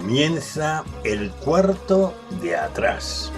Comienza el cuarto de atrás.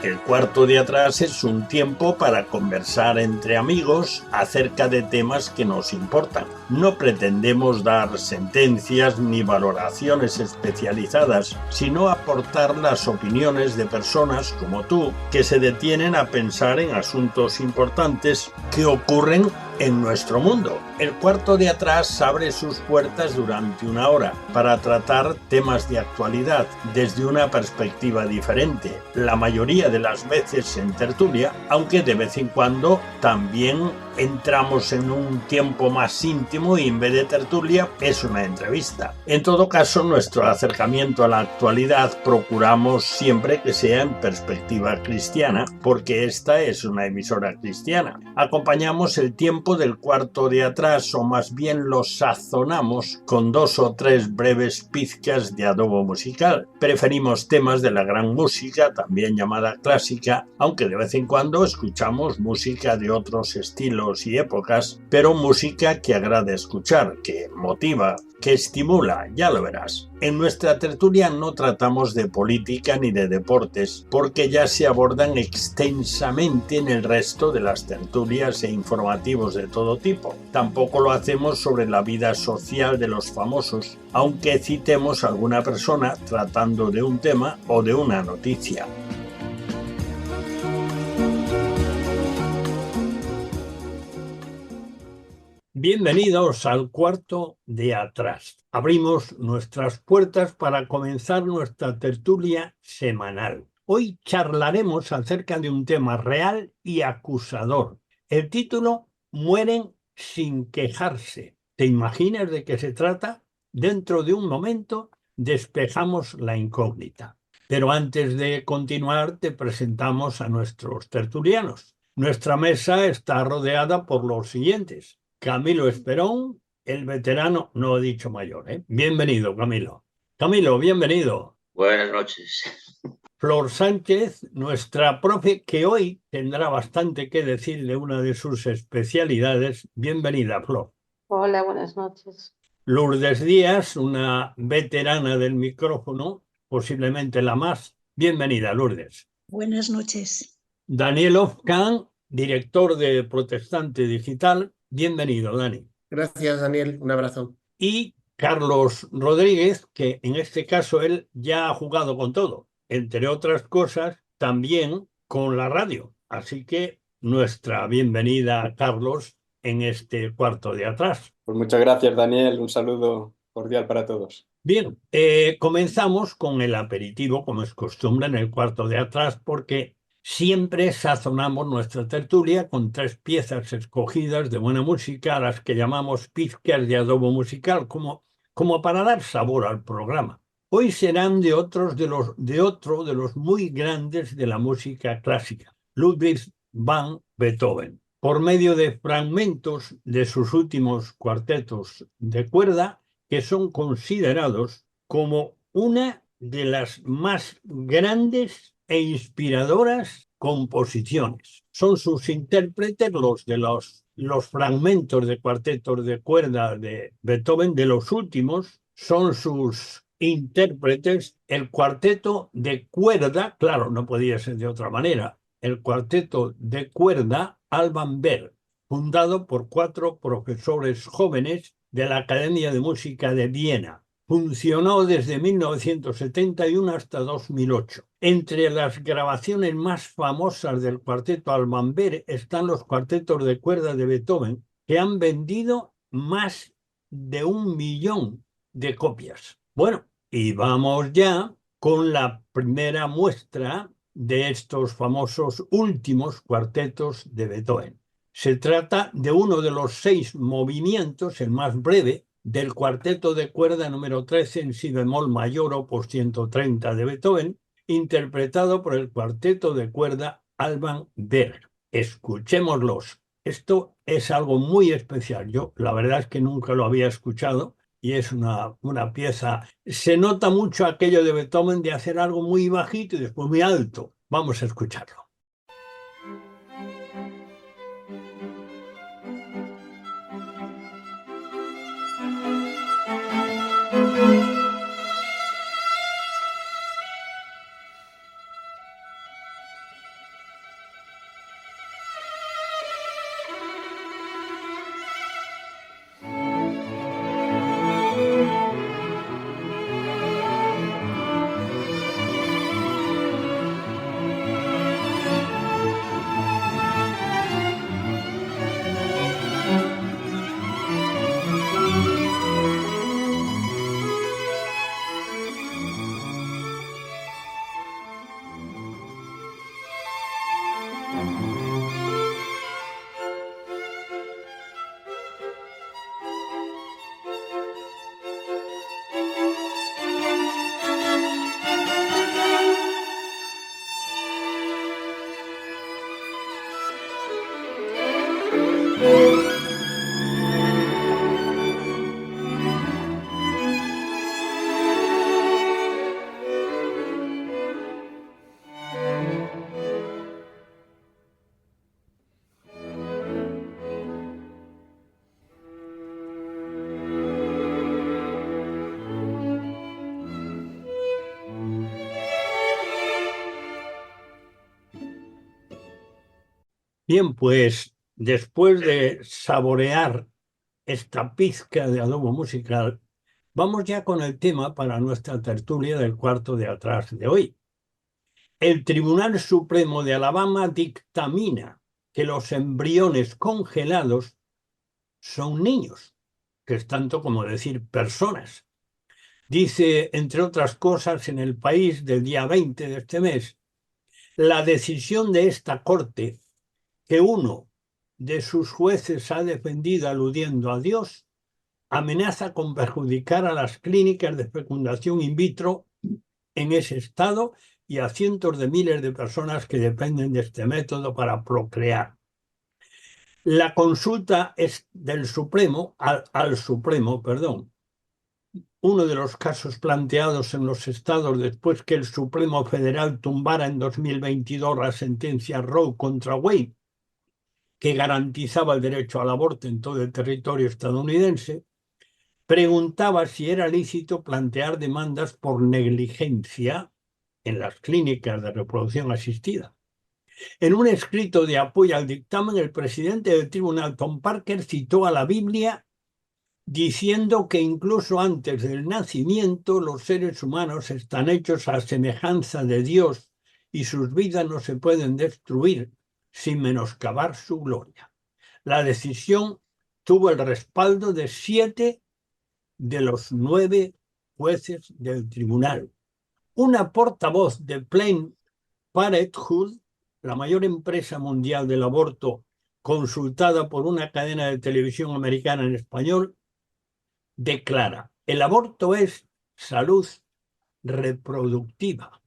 El cuarto de atrás es un tiempo para conversar entre amigos acerca de temas que nos importan. No pretendemos dar sentencias ni valoraciones especializadas, sino aportar las opiniones de personas como tú que se detienen a pensar en asuntos importantes que ocurren en nuestro mundo. El cuarto de atrás abre sus puertas durante una hora para tratar temas de actualidad desde una perspectiva diferente, la mayoría de las veces en tertulia, aunque de vez en cuando también entramos en un tiempo más íntimo y en vez de tertulia es una entrevista. En todo caso, nuestro acercamiento a la actualidad procuramos siempre que sea en perspectiva cristiana, porque esta es una emisora cristiana. Acompañamos el tiempo del cuarto de atrás, o más bien lo sazonamos con 2 o 3 breves pizcas de adobo musical. Preferimos temas de la gran música, también llamada clásica, aunque de vez en cuando escuchamos música de otros estilos y épocas, pero música que agrada escuchar, que motiva, que estimula, ya lo verás. En nuestra tertulia no tratamos de política ni de deportes, porque ya se abordan extensamente en el resto de las tertulias e informativos de todo tipo. Tampoco lo hacemos sobre la vida social de los famosos, aunque citemos a alguna persona tratando de un tema o de una noticia. Bienvenidos al cuarto de atrás. Abrimos nuestras puertas para comenzar nuestra tertulia semanal. Hoy charlaremos acerca de un tema real y acusador. El título: Mueren sin quejarse. ¿Te imaginas de qué se trata? Dentro de un momento despejamos la incógnita. Pero antes de continuar, te presentamos a nuestros tertulianos. Nuestra mesa está rodeada por los siguientes: Camilo Esperón, el veterano, no he dicho mayor, ¿eh? Bienvenido, Camilo. Camilo, bienvenido. Buenas noches. Flor Sánchez, nuestra profe, que hoy tendrá bastante que decir de una de sus especialidades. Bienvenida, Flor. Hola, buenas noches. Lourdes Díaz, una veterana del micrófono, posiblemente la más. Bienvenida, Lourdes. Buenas noches. Daniel Ofcan, director de Protestante Digital. Bienvenido, Dani. Gracias, Daniel. Un abrazo. Y Carlos Rodríguez, que en este caso él ya ha jugado con todo, entre otras cosas, también con la radio. Así que nuestra bienvenida a Carlos en este cuarto de atrás. Pues muchas gracias, Daniel. Un saludo cordial para todos. Bien, comenzamos con el aperitivo, como es costumbre en el cuarto de atrás, porque siempre sazonamos nuestra tertulia con 3 piezas escogidas de buena música, a las que llamamos pizcas de adobo musical, como para dar sabor al programa. Hoy serán de otro de los muy grandes de la música clásica, Ludwig van Beethoven. Por medio de fragmentos de sus últimos cuartetos de cuerda, que son considerados como una de las más grandes e inspiradoras composiciones. Son sus intérpretes los fragmentos de cuartetos de cuerda de Beethoven, de los últimos, son sus intérpretes el cuarteto de cuerda, claro, no podía ser de otra manera, el cuarteto de cuerda Alban Berg, fundado por 4 profesores jóvenes de la Academia de Música de Viena. Funcionó desde 1971 hasta 2008. Entre las grabaciones más famosas del cuarteto Alban Berg están los cuartetos de cuerda de Beethoven, que han vendido más de 1 millón de copias. Bueno, y vamos ya con la primera muestra de estos famosos últimos cuartetos de Beethoven. Se trata de uno de los 6 movimientos, el más breve, del cuarteto de cuerda número 13 en si bemol mayor opus 130 de Beethoven, interpretado por el cuarteto de cuerda Alban Berg. Escuchémoslos. Esto es algo muy especial. Yo la verdad es que nunca lo había escuchado y es una pieza. Se nota mucho aquello de Beethoven de hacer algo muy bajito y después muy alto. Vamos a escucharlo. Bien, pues después de saborear esta pizca de adobo musical, vamos ya con el tema para nuestra tertulia del cuarto de atrás de hoy. El Tribunal Supremo de Alabama dictamina que los embriones congelados son niños, que es tanto como decir personas. Dice, entre otras cosas, en El País del día 20 de este mes, la decisión de esta Corte, que uno de sus jueces ha defendido aludiendo a Dios, amenaza con perjudicar a las clínicas de fecundación in vitro en ese estado y a cientos de miles de personas que dependen de este método para procrear. La consulta es del Supremo al Supremo, perdón. Uno de los casos planteados en los estados después que el Supremo Federal tumbara en 2022 la sentencia Roe contra Wade, que garantizaba el derecho al aborto en todo el territorio estadounidense, preguntaba si era lícito plantear demandas por negligencia en las clínicas de reproducción asistida. En un escrito de apoyo al dictamen, el presidente del tribunal, Tom Parker, citó a la Biblia diciendo que incluso antes del nacimiento los seres humanos están hechos a semejanza de Dios y sus vidas no se pueden destruir sin menoscabar su gloria. La decisión tuvo el respaldo de 7 de los 9 jueces del tribunal. Una portavoz de Planned Parenthood, la mayor empresa mundial del aborto, consultada por una cadena de televisión americana en español, declara: el aborto es salud reproductiva.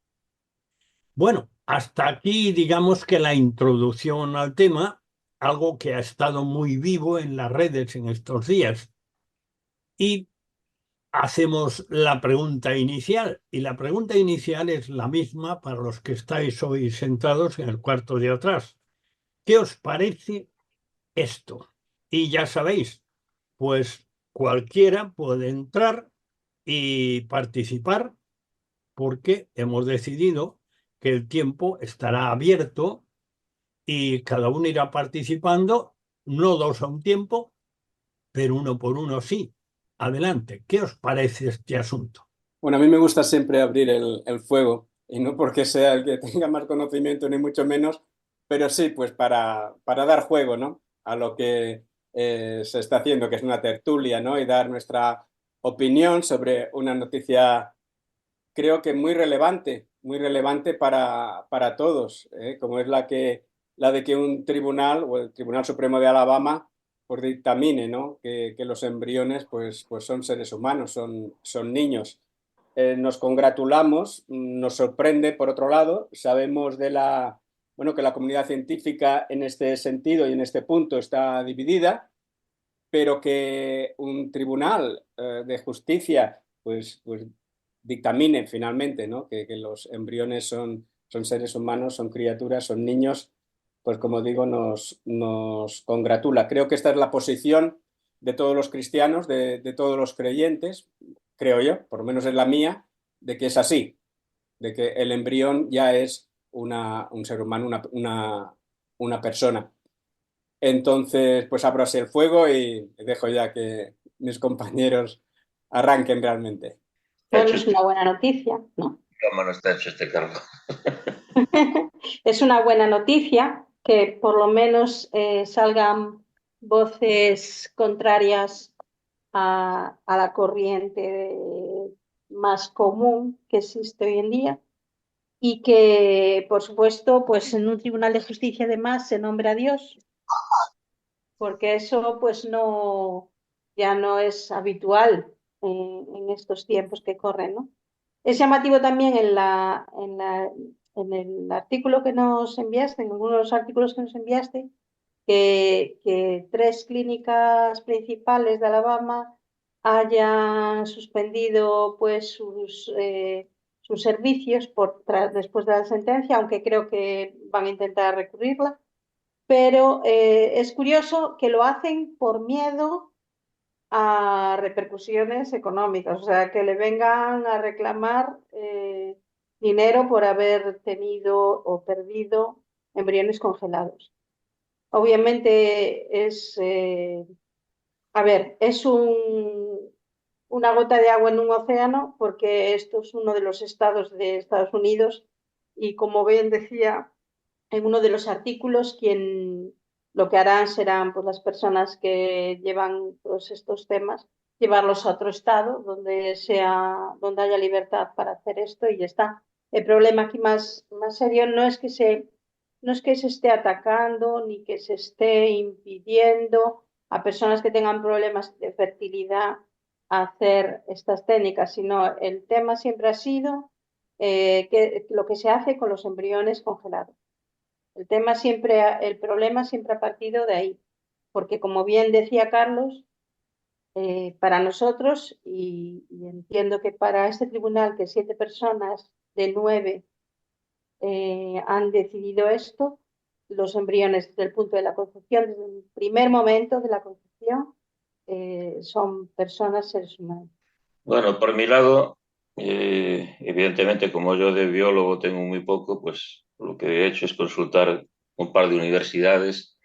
Bueno, hasta aquí digamos que la introducción al tema, algo que ha estado muy vivo en las redes en estos días. Y hacemos la pregunta inicial, y la pregunta inicial es la misma para los que estáis hoy sentados en el cuarto de atrás. ¿Qué os parece esto? Y ya sabéis, pues cualquiera puede entrar y participar porque hemos decidido que el tiempo estará abierto y cada uno irá participando, no dos a un tiempo, pero uno por uno sí. Adelante, ¿qué os parece este asunto? Bueno, a mí me gusta siempre abrir el fuego, y no porque sea el que tenga más conocimiento, ni mucho menos, pero sí, pues para dar juego, ¿no? A lo que se está haciendo, que es una tertulia, ¿no? Y dar nuestra opinión sobre una noticia, creo que muy relevante para todos, como es la de que un tribunal o el Tribunal Supremo de Alabama pues dictamine, ¿no? Que los embriones pues son seres humanos, son niños. Nos congratulamos, nos sorprende por otro lado, sabemos bueno, que la comunidad científica en este sentido y en este punto está dividida, pero que un tribunal de justicia pues dictamine finalmente, ¿no? Que los embriones son seres humanos, son criaturas, son niños, pues como digo, nos congratula. Creo que esta es la posición de todos los cristianos, de todos los creyentes, creo yo, por lo menos es la mía, de que es así, de que el embrión ya es un ser humano, una persona. Entonces, pues abro así el fuego y dejo ya que mis compañeros arranquen realmente. Bueno, es una buena noticia, ¿no? ¿Cómo no está hecho este cargo? Es una buena noticia que por lo menos salgan voces contrarias a la corriente más común que existe hoy en día y que, por supuesto, pues en un tribunal de justicia además se nombra a Dios, porque eso pues no, ya no es habitual en estos tiempos que corren, ¿no? Es llamativo también en el artículo que nos enviaste, en alguno de los artículos que nos enviaste, que 3 clínicas principales de Alabama hayan suspendido pues sus servicios después de la sentencia, aunque creo que van a intentar recurrirla. Pero es curioso que lo hacen por miedo a repercusiones económicas, o sea, que le vengan a reclamar dinero por haber tenido o perdido embriones congelados. Obviamente a ver, es una gota de agua en un océano porque esto es uno de los estados de Estados Unidos y como bien decía en uno de los artículos, lo que harán serán pues, las personas que llevan todos estos temas, llevarlos a otro estado donde haya libertad para hacer esto y ya está. El problema aquí más serio no es que se esté atacando ni que se esté impidiendo a personas que tengan problemas de fertilidad hacer estas técnicas, sino el tema siempre ha sido lo que se hace con los embriones congelados. El problema siempre ha partido de ahí, porque como bien decía Carlos, para nosotros, y entiendo que para este tribunal, que 7 personas de 9 han decidido esto, los embriones desde el punto de la concepción, desde el primer momento de la concepción, son personas, seres humanos. Bueno, por mi lado, evidentemente, como yo de biólogo tengo muy poco, pues lo que he hecho es consultar un par de universidades,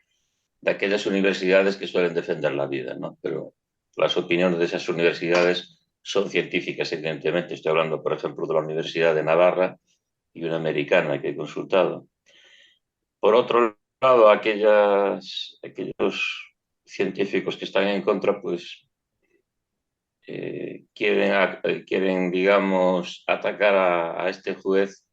de aquellas universidades que suelen defender la vida, ¿no? Pero las opiniones de esas universidades son científicas, evidentemente. Estoy hablando, por ejemplo, de la Universidad de Navarra y una americana que he consultado. Por otro lado, aquellos científicos que están en contra, pues quieren, digamos, atacar a este juez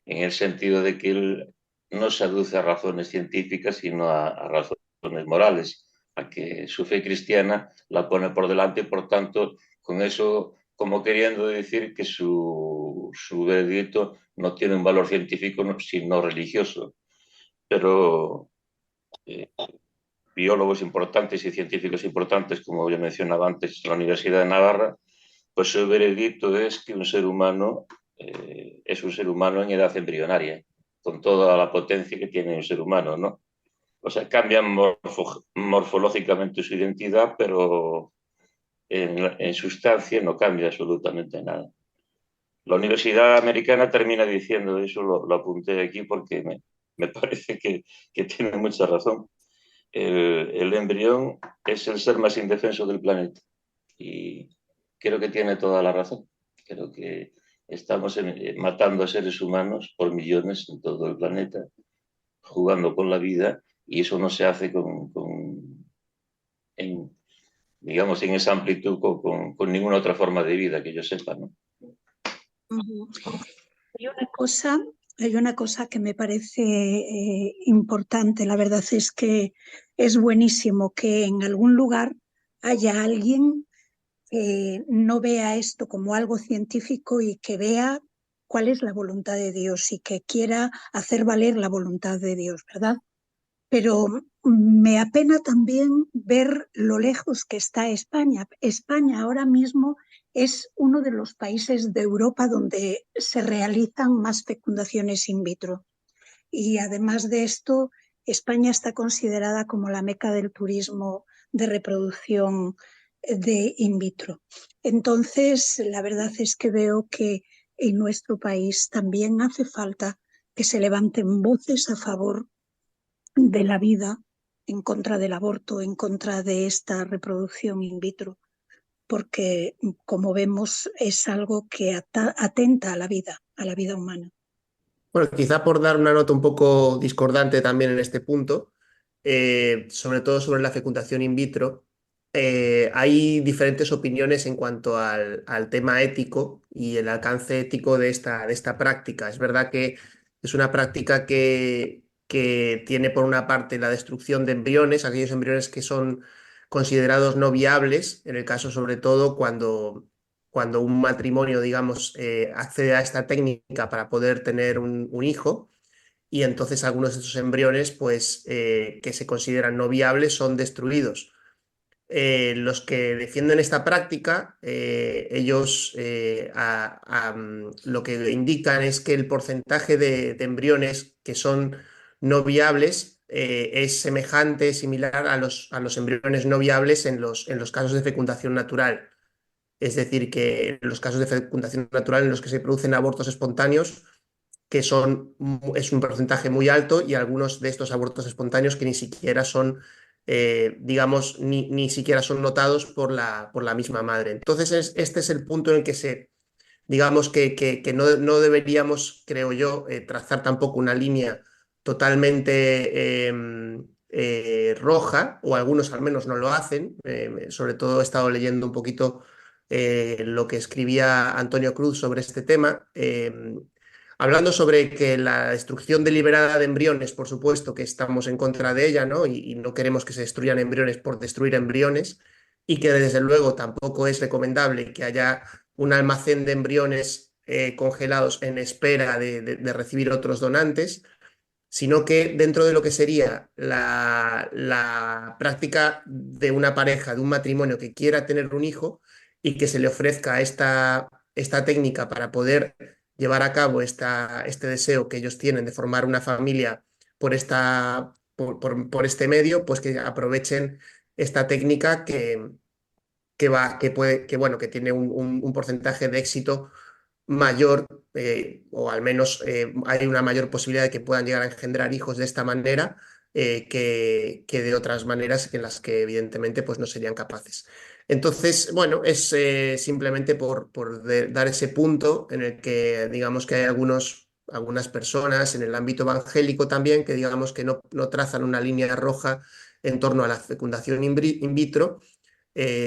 en el sentido de que él no se aduce a razones científicas, sino a razones morales, a que su fe cristiana la pone por delante y, por tanto, con eso como queriendo decir que su veredicto no tiene un valor científico, sino religioso. Pero biólogos importantes y científicos importantes, como ya mencionaba antes, la Universidad de Navarra, pues su veredicto es que un ser humano es un ser humano en edad embrionaria, con toda la potencia que tiene un ser humano, ¿no? O sea, cambian morfológicamente su identidad, pero en sustancia no cambia absolutamente nada. La Universidad Americana termina diciendo eso, lo apunté aquí porque me parece que tiene mucha razón. El embrión es el ser más indefenso del planeta y creo que tiene toda la razón. Creo que estamos matando a seres humanos por millones en todo el planeta, jugando con la vida, y eso no se hace digamos, en esa amplitud con ninguna otra forma de vida que yo sepa, ¿no? Hay una cosa que me parece importante. La verdad es que es buenísimo que en algún lugar haya alguien que no vea esto como algo científico y que vea cuál es la voluntad de Dios y que quiera hacer valer la voluntad de Dios, ¿verdad? Pero me apena también ver lo lejos que está España. España ahora mismo es uno de los países de Europa donde se realizan más fecundaciones in vitro. Y además de esto, España está considerada como la meca del turismo de reproducción de in vitro. Entonces, la verdad es que veo que en nuestro país también hace falta que se levanten voces a favor de la vida, en contra del aborto, en contra de esta reproducción in vitro, porque, como vemos, es algo que atenta a la vida humana. Bueno, quizá por dar una nota un poco discordante también en este punto, sobre todo sobre la fecundación in vitro, hay diferentes opiniones en cuanto al tema ético y el alcance ético de esta práctica. Es verdad que es una práctica que tiene por una parte la destrucción de embriones, aquellos embriones que son considerados no viables, en el caso sobre todo cuando un matrimonio, digamos, accede a esta técnica para poder tener un hijo, y entonces algunos de esos embriones, pues, que se consideran no viables, son destruidos. Los que defienden esta práctica, ellos lo que indican es que el porcentaje de embriones que son no viables es similar a los embriones no viables en los casos de fecundación natural. Es decir, que en los casos de fecundación natural en los que se producen abortos espontáneos, que es un porcentaje muy alto, y algunos de estos abortos espontáneos que ni siquiera son, digamos, ni siquiera son notados por la misma madre. Entonces, este es el punto en el que digamos que no deberíamos, creo yo, trazar tampoco una línea totalmente roja, o algunos al menos no lo hacen. Sobre todo he estado leyendo un poquito lo que escribía Antonio Cruz sobre este tema, hablando sobre que la destrucción deliberada de embriones, por supuesto que estamos en contra de ella, ¿no? Y no queremos que se destruyan embriones por destruir embriones, y que desde luego tampoco es recomendable que haya un almacén de embriones congelados en espera de recibir otros donantes, sino que dentro de lo que sería la práctica de una pareja, de un matrimonio que quiera tener un hijo, y que se le ofrezca esta técnica para poder llevar a cabo este deseo que ellos tienen de formar una familia por este medio, pues que aprovechen esta técnica que tiene un porcentaje de éxito mayor, o al menos hay una mayor posibilidad de que puedan llegar a engendrar hijos de esta manera, que de otras maneras en las que evidentemente pues no serían capaces. Entonces, bueno, es simplemente por dar ese punto en el que digamos que hay algunas personas en el ámbito evangélico también que digamos que no trazan una línea roja en torno a la fecundación in vitro,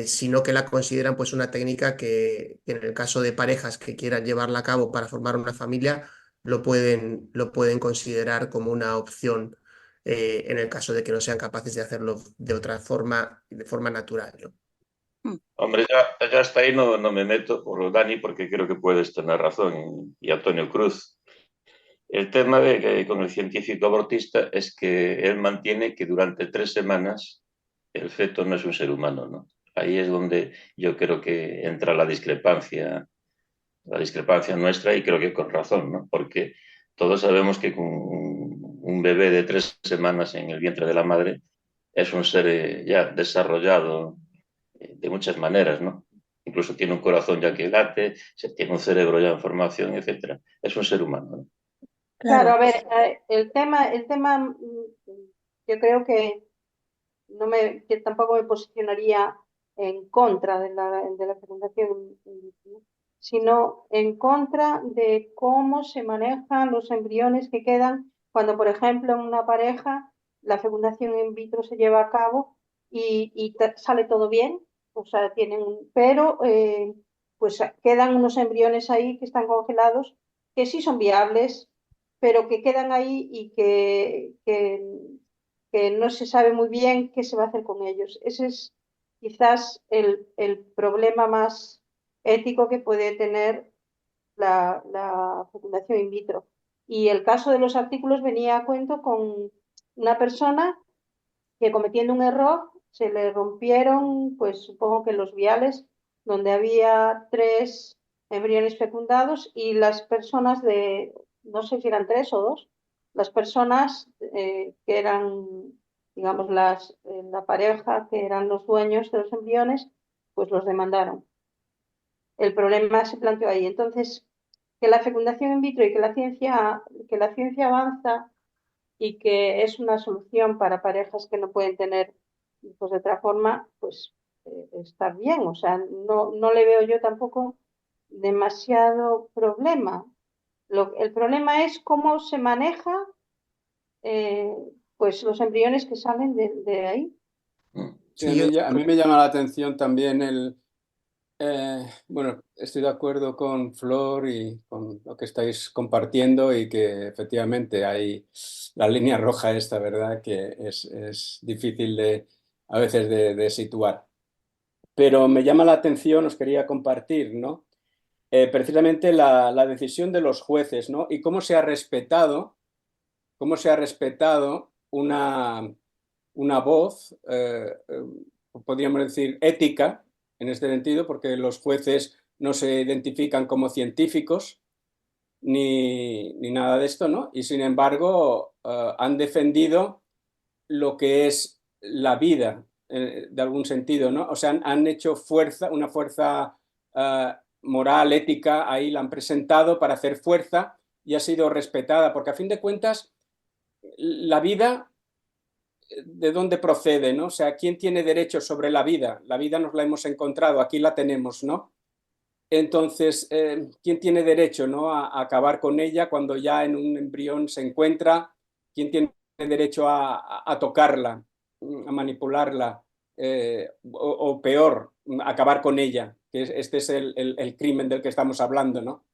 sino que la consideran pues una técnica que en el caso de parejas que quieran llevarla a cabo para formar una familia, lo pueden considerar como una opción, en el caso de que no sean capaces de hacerlo de otra forma, de forma natural, ¿no? Hombre, ya hasta ahí no me meto, por Dani, porque creo que puedes tener razón, y Antonio Cruz. El tema con el científico abortista es que él mantiene que durante 3 semanas el feto no es un ser humano, ¿no? Ahí es donde yo creo que entra la discrepancia nuestra, y creo que con razón, ¿no? Porque todos sabemos que con un bebé de 3 semanas en el vientre de la madre es un ser ya desarrollado de muchas maneras, ¿no? Incluso tiene un corazón ya que late, tiene un cerebro ya en formación, etcétera. Es un ser humano, ¿no? Claro, Claro, a ver, el tema, yo creo que que tampoco me posicionaría en contra de la fecundación in vitro, sino en contra de cómo se manejan los embriones que quedan cuando, por ejemplo, en una pareja la fecundación in vitro se lleva a cabo y sale todo bien, o sea, pero pues quedan unos embriones ahí que están congelados, que sí son viables, pero que quedan ahí y que no se sabe muy bien qué se va a hacer con ellos. Ese es quizás el problema más ético que puede tener la fecundación in vitro. Y el caso de los artículos venía a cuento con una persona que, cometiendo un error, se le rompieron, pues supongo que los viales, donde había 3 embriones fecundados, y las personas no sé si eran 3 o 2, las personas que eran, digamos, la pareja, que eran los dueños de los embriones, pues los demandaron. El problema se planteó ahí. Entonces, que la fecundación in vitro y que la ciencia avanza y que es una solución para parejas que no pueden tener hijos de otra forma, pues está bien. O sea, no le veo yo tampoco demasiado problema. El problema es cómo se maneja eh, pues los embriones que salen de ahí. Sí, Sí, yo, a mí me llama la atención también bueno, estoy de acuerdo con Flor y con lo que estáis compartiendo, y que efectivamente hay la línea roja esta, ¿verdad? Que es difícil a veces de situar. Pero me llama la atención, os quería compartir, ¿no? Precisamente la decisión de los jueces, ¿no? Y cómo se ha respetado una voz, podríamos decir, ética, en este sentido, porque los jueces no se identifican como científicos ni nada de esto, ¿no? Y sin embargo, han defendido lo que es la vida, de algún sentido, ¿no? O sea, han hecho una fuerza moral, ética, ahí la han presentado para hacer fuerza, y ha sido respetada, porque a fin de cuentas la vida, ¿de dónde procede, no? O sea, ¿quién tiene derecho sobre la vida? La vida nos la hemos encontrado, aquí la tenemos, ¿no? Entonces, ¿quién tiene derecho, ¿no?, a acabar con ella cuando ya en un embrión se encuentra? ¿Quién tiene derecho a tocarla, a manipularla, o peor, acabar con ella? Que este es el crimen del que estamos hablando, ¿no?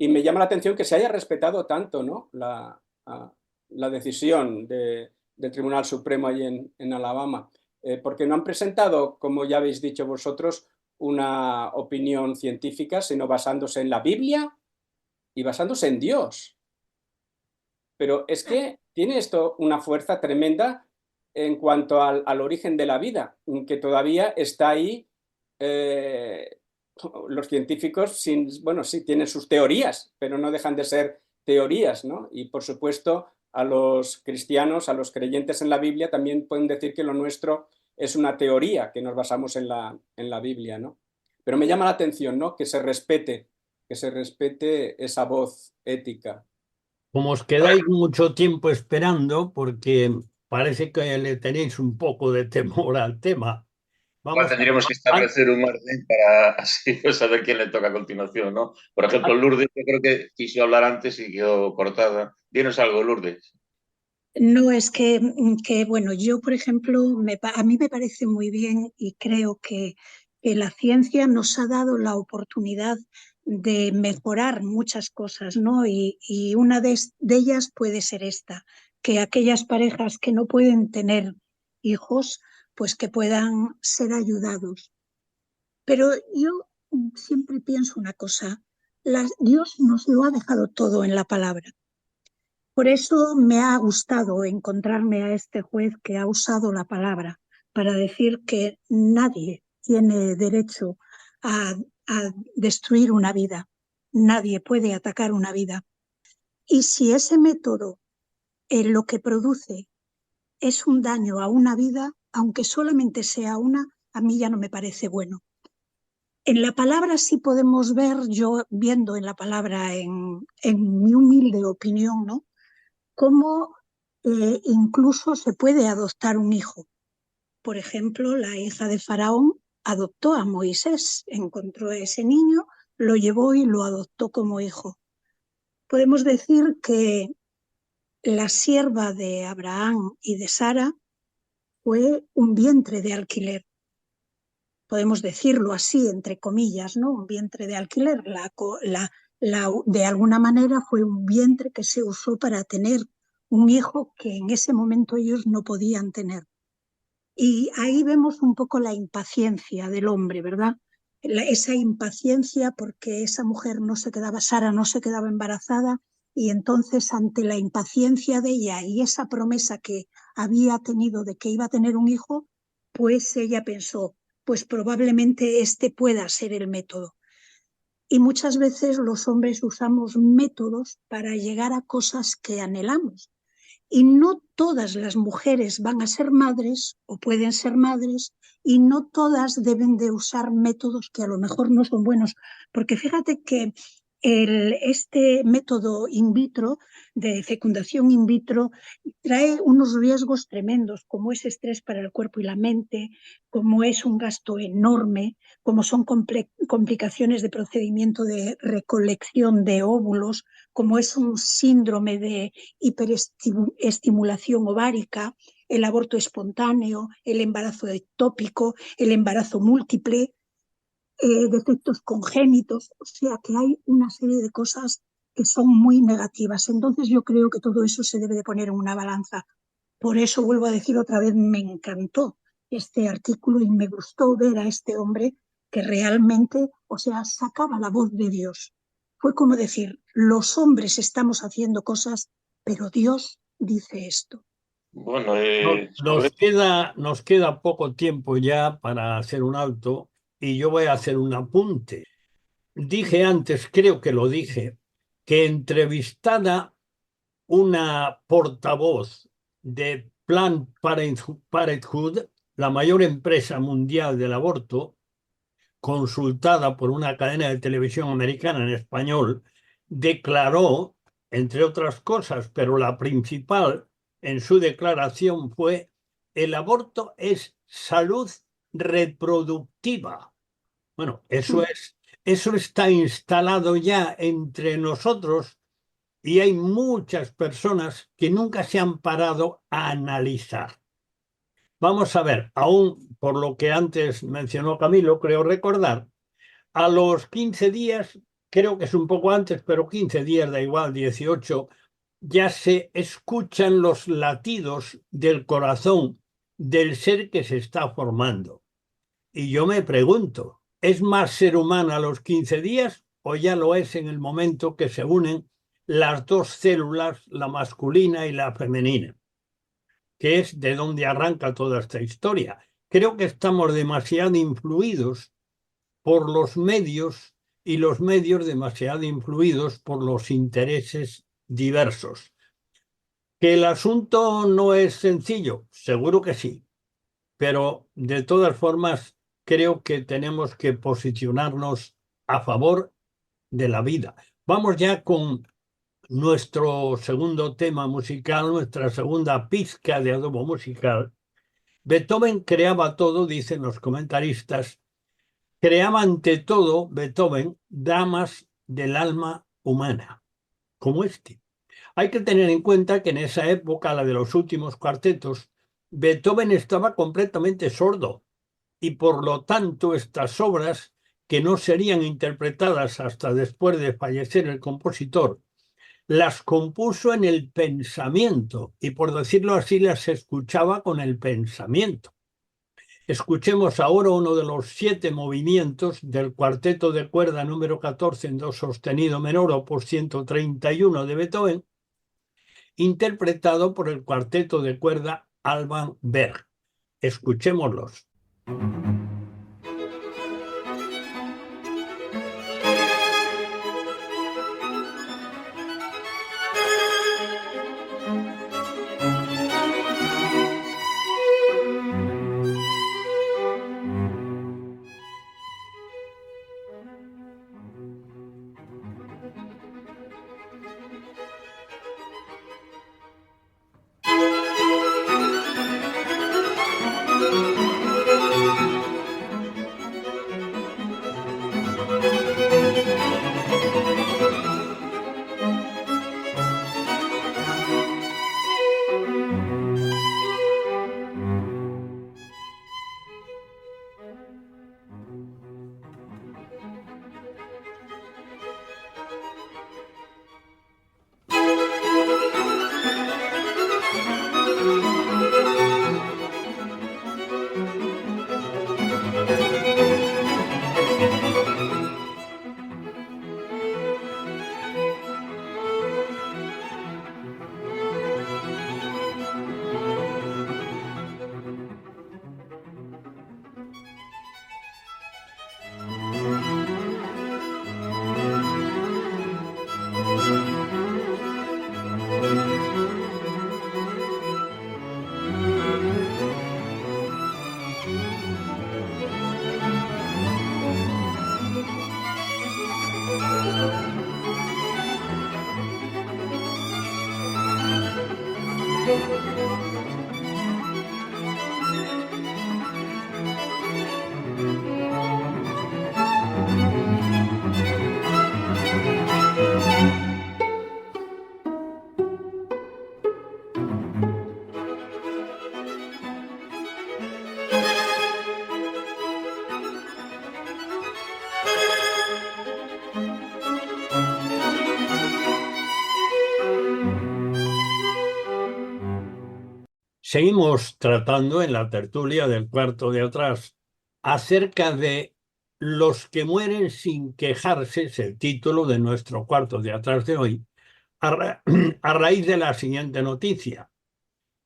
Y me llama la atención que se haya respetado tanto, ¿no?, la decisión del Tribunal Supremo ahí en Alabama, porque no han presentado, como ya habéis dicho vosotros, una opinión científica, sino basándose en la Biblia y basándose en Dios. Pero es que tiene esto una fuerza tremenda en cuanto al origen de la vida, que todavía está ahí. Los científicos, bueno, sí, tienen sus teorías, pero no dejan de ser teorías, ¿no? Y por supuesto, a los cristianos, a los creyentes en la Biblia, también pueden decir que lo nuestro es una teoría, que nos basamos en la Biblia, ¿no? Pero me llama la atención, ¿no?, que se respete esa voz ética. Como os quedáis mucho tiempo esperando, porque parece que le tenéis un poco de temor al tema, Igual vamos tendríamos que a... establecer un orden para así saber quién le toca a continuación, ¿no? Por ejemplo, Lourdes, yo creo que quiso hablar antes y quedó cortada. Dinos algo, Lourdes. No, es que bueno, yo, por ejemplo, a mí me parece muy bien y creo que la ciencia nos ha dado la oportunidad de mejorar muchas cosas, ¿no? Y una de ellas puede ser esta, que aquellas parejas que no pueden tener hijos, pues que puedan ser ayudados. Pero yo siempre pienso una cosa, Dios nos lo ha dejado todo en la palabra. Por eso me ha gustado encontrarme a este juez que ha usado la palabra para decir que nadie tiene derecho a destruir una vida, nadie puede atacar una vida. Y si ese método lo que produce es un daño a una vida, aunque solamente sea una, a mí ya no me parece bueno. En la palabra sí podemos ver, yo viendo en la palabra, en mi humilde opinión, ¿no?, cómo incluso se puede adoptar un hijo. Por ejemplo, la hija de Faraón adoptó a Moisés, encontró a ese niño, lo llevó y lo adoptó como hijo. Podemos decir que la sierva de Abraham y de Sara fue un vientre de alquiler. Podemos decirlo así, entre comillas, ¿no? Un vientre de alquiler. De alguna manera fue un vientre que se usó para tener un hijo que en ese momento ellos no podían tener. Y ahí vemos un poco la impaciencia del hombre, ¿verdad? Esa impaciencia porque esa mujer no se quedaba, Sara no se quedaba embarazada, y entonces ante la impaciencia de ella y esa promesa que había tenido de que iba a tener un hijo, pues ella pensó, pues probablemente este pueda ser el método. Y muchas veces los hombres usamos métodos para llegar a cosas que anhelamos. Y no todas las mujeres van a ser madres o pueden ser madres, y no todas deben de usar métodos que a lo mejor no son buenos. Porque fíjate que este método in vitro, de fecundación in vitro, trae unos riesgos tremendos, como es estrés para el cuerpo y la mente, como es un gasto enorme, como son complicaciones de procedimiento de recolección de óvulos, como es un síndrome de hiperestimulación ovárica, el aborto espontáneo, el embarazo ectópico, el embarazo múltiple, defectos congénitos. O sea que hay una serie de cosas que son muy negativas. Entonces yo creo que todo eso se debe de poner en una balanza. Por eso vuelvo a decir otra vez, me encantó este artículo y me gustó ver a este hombre que realmente, o sea, sacaba la voz de Dios. Fue como decir, los hombres estamos haciendo cosas, pero Dios dice esto. Bueno, Nos queda poco tiempo ya para hacer un alto y yo voy a hacer un apunte. Dije antes, creo que lo dije, que entrevistada una portavoz de Planned Parenthood, la mayor empresa mundial del aborto, consultada por una cadena de televisión americana en español, declaró entre otras cosas, pero la principal en su declaración fue: el aborto es salud reproductiva. Bueno, eso está instalado ya entre nosotros y hay muchas personas que nunca se han parado a analizar. Vamos a ver, aún por lo que antes mencionó Camilo, creo recordar, a los 15 días, creo que es un poco antes, pero 15 días, da igual, 18, ya se escuchan los latidos del corazón del ser que se está formando. Y yo me pregunto, ¿es más ser humano a los 15 días o ya lo es en el momento que se unen las dos células, la masculina y la femenina, que es de donde arranca toda esta historia? Creo que estamos demasiado influidos por los medios y los medios demasiado influidos por los intereses diversos. ¿Que el asunto no es sencillo? Seguro que sí, pero de todas formas creo que tenemos que posicionarnos a favor de la vida. Vamos ya con nuestro segundo tema musical, nuestra segunda pizca de adobo musical. Beethoven creaba todo, dicen los comentaristas. Creaba ante todo, Beethoven, dramas del alma humana, como este. Hay que tener en cuenta que en esa época, la de los últimos cuartetos, Beethoven estaba completamente sordo y por lo tanto estas obras, que no serían interpretadas hasta después de fallecer el compositor, las compuso en el pensamiento y, por decirlo así, las escuchaba con el pensamiento. Escuchemos ahora uno de los 7 movimientos del cuarteto de cuerda número 14 en do sostenido menor, opus 131 de Beethoven, interpretado por el cuarteto de cuerda Alban Berg. Escuchémoslos. Seguimos tratando en la tertulia del cuarto de atrás acerca de los que mueren sin quejarse, es el título de nuestro cuarto de atrás de hoy, a raíz de la siguiente noticia,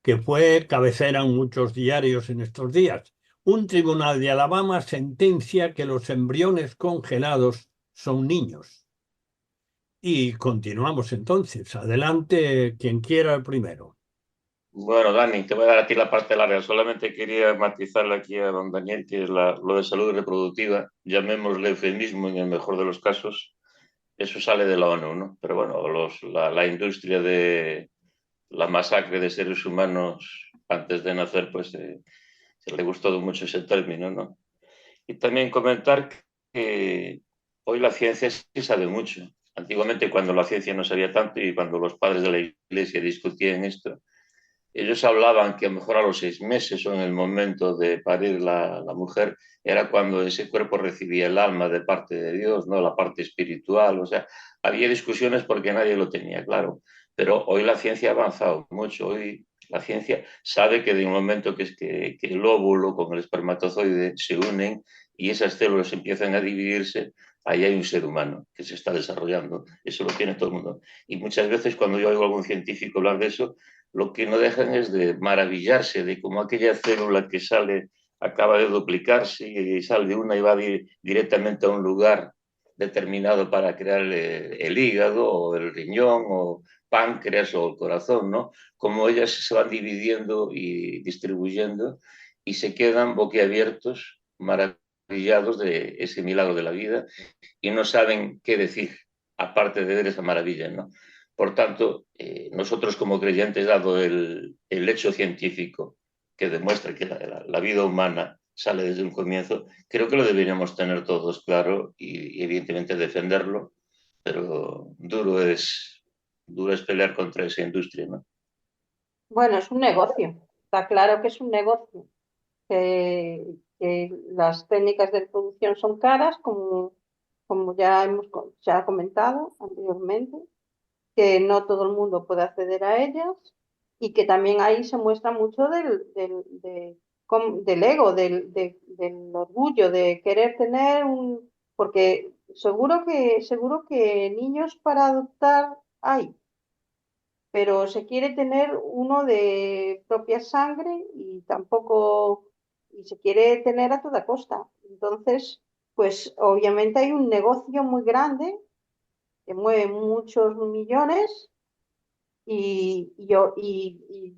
que fue cabecera en muchos diarios en estos días. Un tribunal de Alabama sentencia que los embriones congelados son niños. Y continuamos entonces. Adelante, quien quiera el primero. Bueno, Dani, te voy a dar a ti la parte larga. Solamente quería matizarle aquí a don Daniel, que es lo de salud reproductiva, llamémosle eufemismo en el mejor de los casos, eso sale de la ONU, ¿no? Pero bueno, la industria de la masacre de seres humanos antes de nacer, pues se le gustó mucho ese término, ¿no? Y también comentar que hoy la ciencia sí sabe mucho. Antiguamente, cuando la ciencia no sabía tanto y cuando los padres de la iglesia discutían esto, ellos hablaban que a lo mejor a los 6 meses o en el momento de parir la mujer era cuando ese cuerpo recibía el alma de parte de Dios, ¿no? La parte espiritual. O sea, había discusiones porque nadie lo tenía claro. Pero hoy la ciencia ha avanzado mucho. Hoy la ciencia sabe que de un momento que el óvulo con el espermatozoide se unen y esas células empiezan a dividirse, ahí hay un ser humano que se está desarrollando. Eso lo tiene todo el mundo. Y muchas veces cuando yo oigo a algún científico hablar de eso, lo que no dejan es de maravillarse de cómo aquella célula que sale acaba de duplicarse y sale una y va directamente a un lugar determinado para crear el hígado o el riñón o páncreas o el corazón, ¿no? Como ellas se van dividiendo y distribuyendo y se quedan boquiabiertos, maravillados de ese milagro de la vida y no saben qué decir, aparte de ver esa maravilla, ¿no? Por tanto, nosotros como creyentes, dado el hecho científico que demuestra que la vida humana sale desde un comienzo, creo que lo deberíamos tener todos claro y evidentemente defenderlo, pero duro es pelear contra esa industria, ¿no? Bueno, es un negocio, está claro que es un negocio, que las técnicas de producción son caras, como ya ha comentado anteriormente, que no todo el mundo puede acceder a ellas y que también ahí se muestra mucho del ego, del orgullo, de querer tener un... Porque seguro que niños para adoptar hay, pero se quiere tener uno de propia sangre y tampoco, y se quiere tener a toda costa. Entonces, pues obviamente hay un negocio muy grande que mueve muchos millones y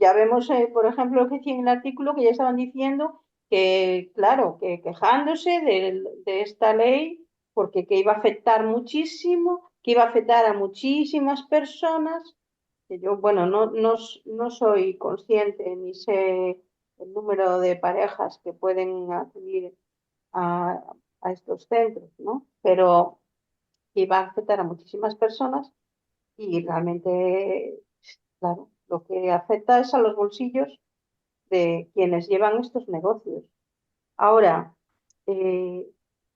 ya vemos, por ejemplo, lo que decía en el artículo, que ya estaban diciendo que, claro, que quejándose de esta ley, porque que iba a afectar muchísimo, que iba a afectar a muchísimas personas, que yo, bueno, no soy consciente ni sé el número de parejas que pueden acudir a, a estos centros, ¿no? Pero que iba a afectar a muchísimas personas y realmente, claro, lo que afecta es a los bolsillos de quienes llevan estos negocios. Ahora, eh,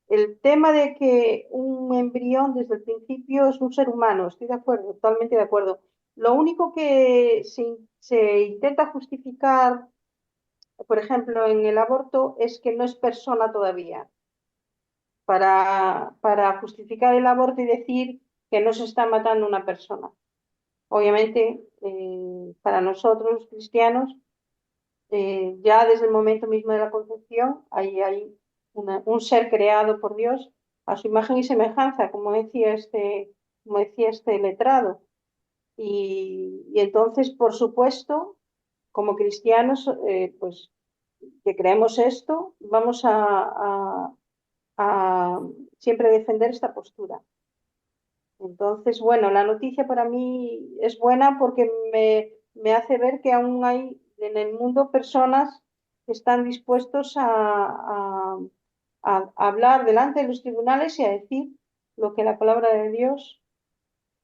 el tema de que un embrión desde el principio es un ser humano, estoy de acuerdo, totalmente de acuerdo. Lo único que se intenta justificar, por ejemplo, en el aborto, es que no es persona todavía. Para justificar el aborto y decir que no se está matando una persona. Obviamente, para nosotros los cristianos, ya desde el momento mismo de la concepción, ahí hay un ser creado por Dios a su imagen y semejanza, como decía este letrado. Y entonces, por supuesto, como cristianos, pues que creemos esto, vamos a siempre defender esta postura. Entonces, bueno, la noticia para mí es buena porque me hace ver que aún hay en el mundo personas que están dispuestos a hablar delante de los tribunales y a decir lo que la palabra de Dios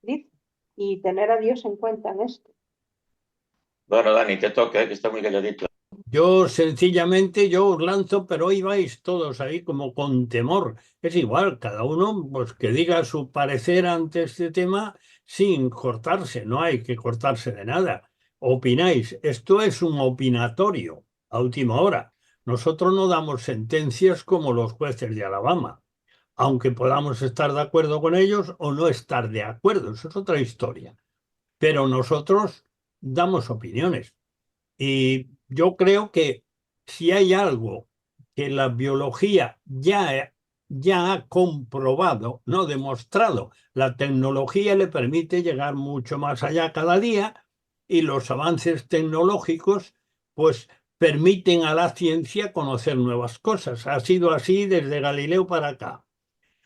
dice y tener a Dios en cuenta en esto. Bueno, Dani, te toca, que está muy calladito. Yo sencillamente, yo os lanzo, pero hoy vais todos ahí como con temor. Es igual, cada uno pues que diga su parecer ante este tema sin cortarse, no hay que cortarse de nada. Opináis, esto es un opinatorio a última hora. Nosotros no damos sentencias como los jueces de Alabama, aunque podamos estar de acuerdo con ellos o no estar de acuerdo, eso es otra historia. Pero nosotros damos opiniones. Y yo creo que si hay algo que la biología ya ha comprobado, no demostrado, la tecnología le permite llegar mucho más allá cada día y los avances tecnológicos pues permiten a la ciencia conocer nuevas cosas. Ha sido así desde Galileo para acá.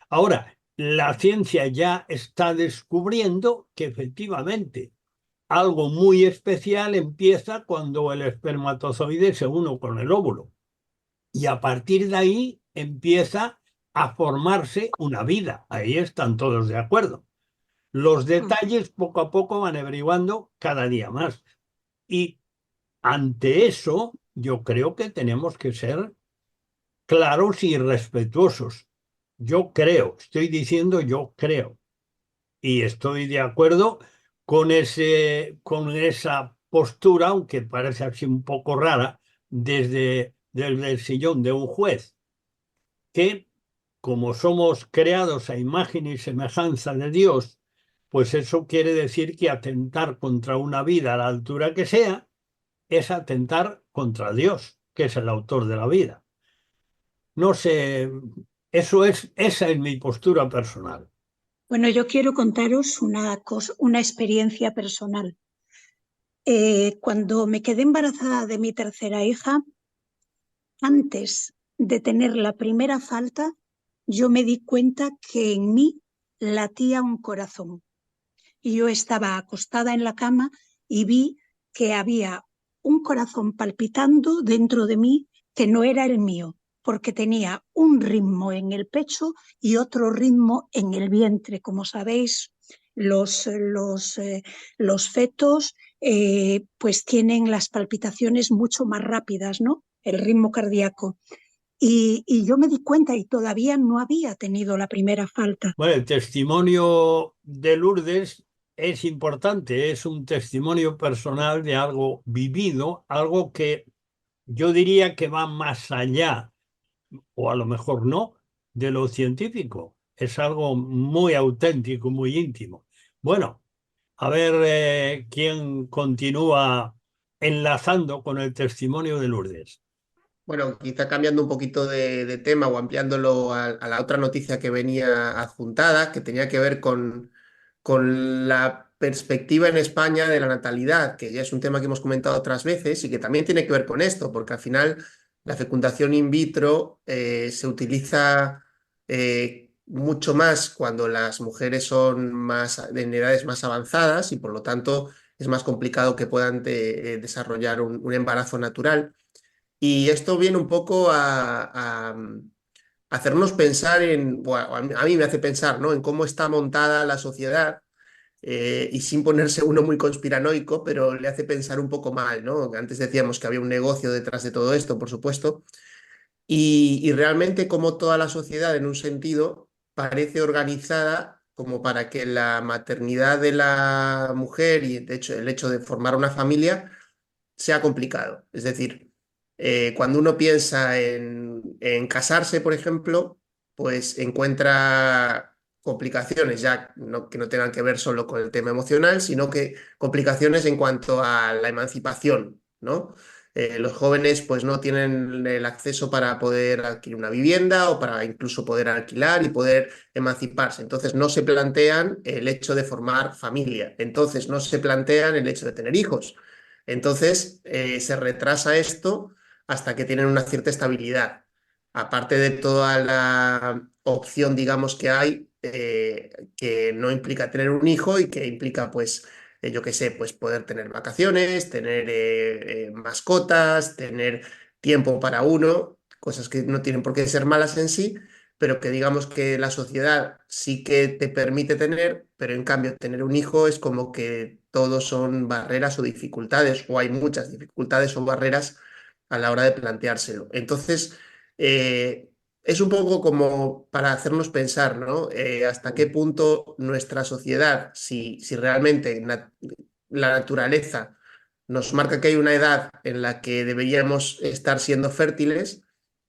Ahora, la ciencia ya está descubriendo que efectivamente algo muy especial empieza cuando el espermatozoide se une con el óvulo. Y a partir de ahí empieza a formarse una vida. Ahí están todos de acuerdo. Los detalles poco a poco van averiguando cada día más. Y ante eso, yo creo que tenemos que ser claros y respetuosos. Yo creo, estoy diciendo yo creo. Y estoy de acuerdo con esa postura, aunque parece así un poco rara, desde el sillón de un juez, que como somos creados a imagen y semejanza de Dios, pues eso quiere decir que atentar contra una vida a la altura que sea es atentar contra Dios, que es el autor de la vida. No sé, esa es mi postura personal. Bueno, yo quiero contaros una experiencia personal. Cuando me quedé embarazada de mi tercera hija, antes de tener la primera falta, yo me di cuenta que en mí latía un corazón. Y yo estaba acostada en la cama y vi que había un corazón palpitando dentro de mí que no era el mío, porque tenía un ritmo en el pecho y otro ritmo en el vientre. Como sabéis, los fetos pues tienen las palpitaciones mucho más rápidas, ¿no? El ritmo cardíaco. Y yo me di cuenta y todavía no había tenido la primera falta. Bueno, el testimonio de Lourdes es importante, es un testimonio personal de algo vivido, algo que yo diría que va más allá, o a lo mejor no, de lo científico. Es algo muy auténtico, muy íntimo. Bueno, a ver quién continúa enlazando con el testimonio de Lourdes. Bueno, quizá cambiando un poquito de tema o ampliándolo a la otra noticia que venía adjuntada, que tenía que ver con la perspectiva en España de la natalidad, que ya es un tema que hemos comentado otras veces y que también tiene que ver con esto, porque al final la fecundación in vitro se utiliza mucho más cuando las mujeres son en edades más avanzadas y por lo tanto es más complicado que puedan desarrollar un embarazo natural. Y esto viene un poco a hacernos pensar a mí me hace pensar, ¿no? En cómo está montada la sociedad y sin ponerse uno muy conspiranoico, pero le hace pensar un poco mal, ¿no? Antes decíamos que había un negocio detrás de todo esto, por supuesto, y realmente como toda la sociedad en un sentido parece organizada como para que la maternidad de la mujer y de hecho el hecho de formar una familia sea complicado. Es decir, cuando uno piensa en casarse, por ejemplo, pues encuentra complicaciones ya que no tengan que ver solo con el tema emocional, sino que complicaciones en cuanto a la emancipación, ¿no? Los jóvenes pues no tienen el acceso para poder adquirir una vivienda o para incluso poder alquilar y poder emanciparse. Entonces no se plantean el hecho de formar familia. Entonces no se plantean el hecho de tener hijos. Entonces, se retrasa esto hasta que tienen una cierta estabilidad. Aparte de toda la opción, digamos, que hay, que no implica tener un hijo y que implica, pues, yo qué sé, pues poder tener vacaciones, tener mascotas, tener tiempo para uno, cosas que no tienen por qué ser malas en sí, pero que digamos que la sociedad sí que te permite tener, pero en cambio tener un hijo es como que todos son barreras o dificultades, o hay muchas dificultades o barreras a la hora de planteárselo. Entonces, es un poco como para hacernos pensar, ¿no? Hasta qué punto nuestra sociedad, si realmente la naturaleza nos marca que hay una edad en la que deberíamos estar siendo fértiles,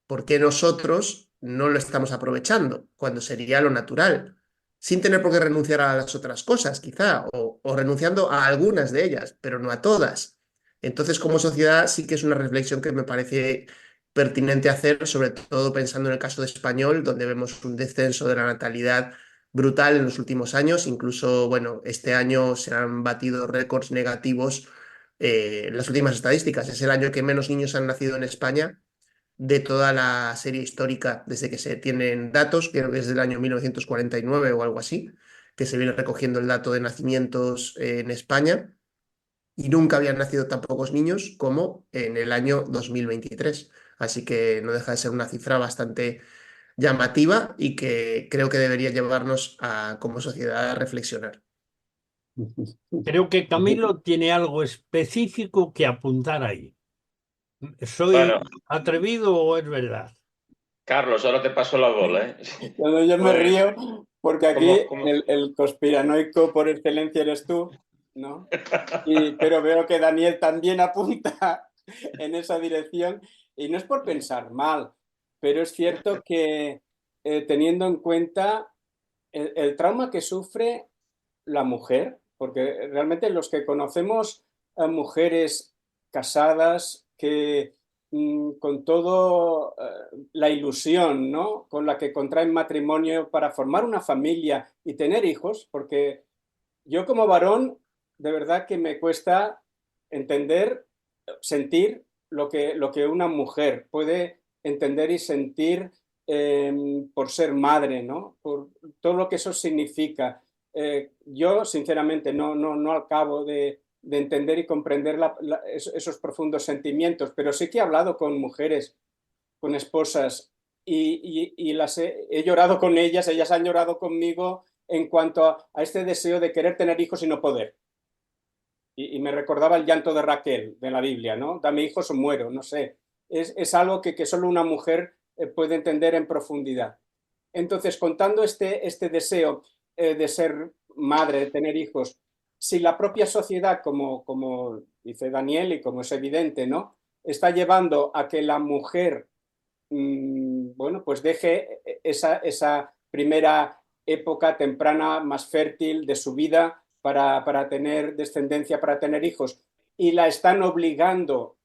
¿por qué nosotros no lo estamos aprovechando cuando sería lo natural? Sin tener por qué renunciar a las otras cosas, quizá, o renunciando a algunas de ellas, pero no a todas. Entonces, como sociedad, sí que es una reflexión que me parece pertinente hacer, sobre todo pensando en el caso de español, donde vemos un descenso de la natalidad brutal en los últimos años. Incluso, bueno, este año se han batido récords negativos en las últimas estadísticas. Es el año que menos niños han nacido en España de toda la serie histórica desde que se tienen datos, creo que es del año 1949 o algo así, que se viene recogiendo el dato de nacimientos en España, y nunca habían nacido tan pocos niños como en el año 2023. Así que no deja de ser una cifra bastante llamativa y que creo que debería llevarnos a, como sociedad, a reflexionar. Creo que Camilo tiene algo específico que apuntar ahí. ¿Soy Bueno, atrevido o es verdad? Carlos, ahora te paso la bola, ¿eh? Cuando yo me Pues, río porque aquí como... el conspiranoico por excelencia eres tú, ¿no? Pero veo que Daniel también apunta en esa dirección y no es por pensar mal, pero es cierto que teniendo en cuenta el trauma que sufre la mujer, porque realmente los que conocemos a mujeres casadas que con todo la ilusión, ¿no? Con la que contraen matrimonio para formar una familia y tener hijos, porque yo como varón, de verdad que me cuesta entender, sentir lo que una mujer puede entender y sentir por ser madre, ¿no? Por todo lo que eso significa. Yo, sinceramente, no acabo de entender y comprender esos profundos sentimientos, pero sí que he hablado con mujeres, con esposas, y las he llorado con ellas han llorado conmigo en cuanto a este deseo de querer tener hijos y no poder. Y me recordaba el llanto de Raquel de la Biblia, ¿no? Dame hijos o muero, no sé. Es algo que solo una mujer puede entender en profundidad. Entonces, contando este deseo de ser madre, de tener hijos, si la propia sociedad, como dice Daniel y como es evidente, ¿no? Está llevando a que la mujer bueno, pues deje esa primera época temprana más fértil de su vida para tener descendencia, para tener hijos, y la están obligando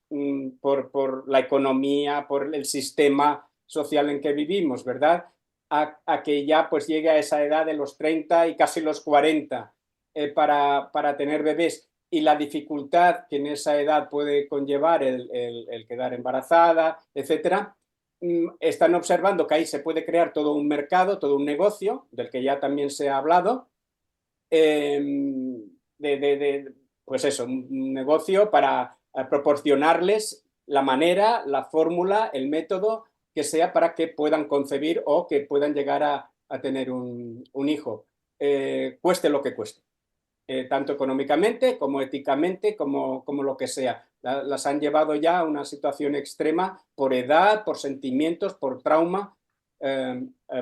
por la economía, por el sistema social en que vivimos, ¿verdad? A que ya pues llegue a esa edad de los 30 y casi los 40 para tener bebés, y la dificultad que en esa edad puede conllevar el quedar embarazada, etcétera. Están observando que ahí se puede crear todo un mercado, todo un negocio, del que ya también se ha hablado, pues eso, un negocio para proporcionarles la manera, la fórmula, el método que sea para que puedan concebir o que puedan llegar a tener un hijo, cueste lo que cueste. Tanto económicamente como éticamente, como lo que sea. Las han llevado ya a una situación extrema por edad, por sentimientos, por trauma,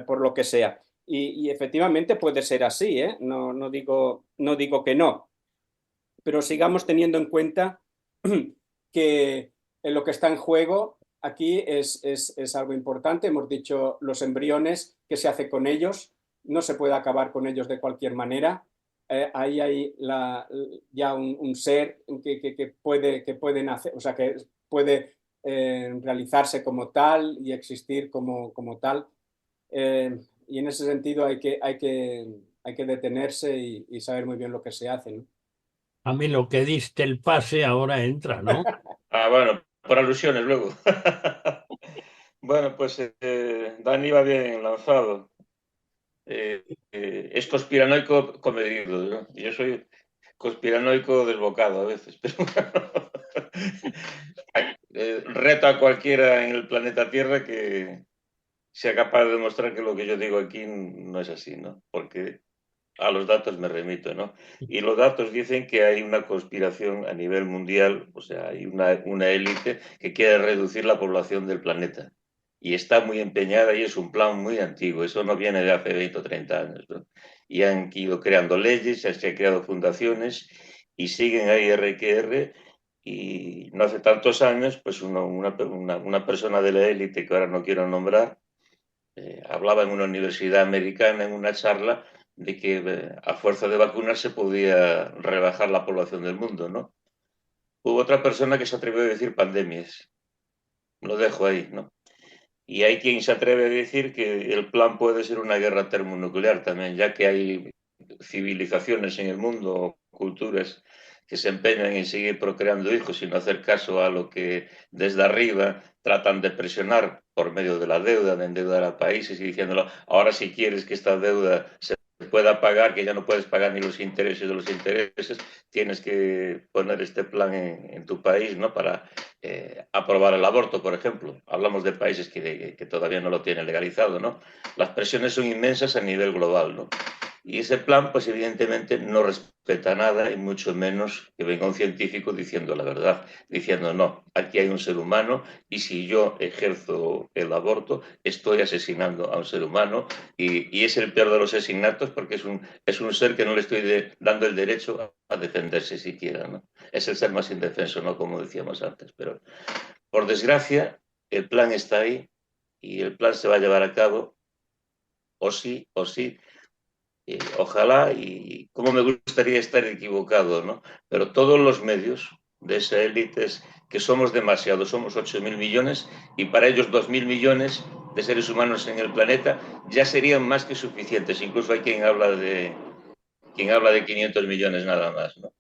por lo que sea. Y efectivamente puede ser así, ¿eh? No digo que no, pero sigamos teniendo en cuenta que lo que está en juego aquí es algo importante. Hemos dicho los embriones, qué se hace con ellos, no se puede acabar con ellos de cualquier manera. Ahí hay ya un ser que puede nacer, o sea, que puede realizarse como tal y existir como tal. Y en ese sentido hay que detenerse y saber muy bien lo que se hace, ¿no? A mí lo que diste el pase ahora entra, ¿no? Bueno, por alusiones luego. Bueno, pues Dani va bien lanzado. Es conspiranoico comedido, ¿no? Yo soy conspiranoico desbocado a veces, pero reto a cualquiera en el planeta Tierra que sea capaz de demostrar que lo que yo digo aquí no es así, ¿no? Porque a los datos me remito, ¿no? Y los datos dicen que hay una conspiración a nivel mundial, o sea, hay una élite que quiere reducir la población del planeta. Y está muy empeñada y es un plan muy antiguo, eso no viene de hace 20 o 30 años, ¿no? Y han ido creando leyes, se han creado fundaciones y siguen ahí R que R. Y no hace tantos años, pues una persona de la élite, que ahora no quiero nombrar, hablaba en una universidad americana, en una charla, de que a fuerza de vacunas se podía rebajar la población del mundo, ¿no? Hubo otra persona que se atrevió a decir pandemias. Lo dejo ahí, ¿no? Y hay quien se atreve a decir que el plan puede ser una guerra termonuclear también, ya que hay civilizaciones en el mundo, culturas que se empeñan en seguir procreando hijos y no hacer caso a lo que desde arriba tratan de presionar por medio de la deuda, de endeudar a países y diciéndolo, ahora si quieres que esta deuda se pueda pagar, que ya no puedes pagar ni los intereses de los intereses, tienes que poner este plan en tu país, ¿no? Para aprobar el aborto, por ejemplo. Hablamos de países que todavía no lo tienen legalizado, ¿no? Las presiones son inmensas a nivel global, ¿no? Y ese plan, pues evidentemente no respeta nada y mucho menos que venga un científico diciendo la verdad, diciendo no, aquí hay un ser humano y si yo ejerzo el aborto estoy asesinando a un ser humano y es el peor de los asesinatos porque es un ser que no le estoy dando el derecho a defenderse siquiera, ¿no? Es el ser más indefenso, ¿no? Como decíamos antes, pero por desgracia el plan está ahí y el plan se va a llevar a cabo o sí, ojalá y cómo me gustaría estar equivocado, ¿no? Pero todos los medios de esa élite que somos demasiados, somos 8.000 millones y para ellos 2.000 millones de seres humanos en el planeta ya serían más que suficientes. Incluso hay quien habla de 500 millones nada más, ¿no?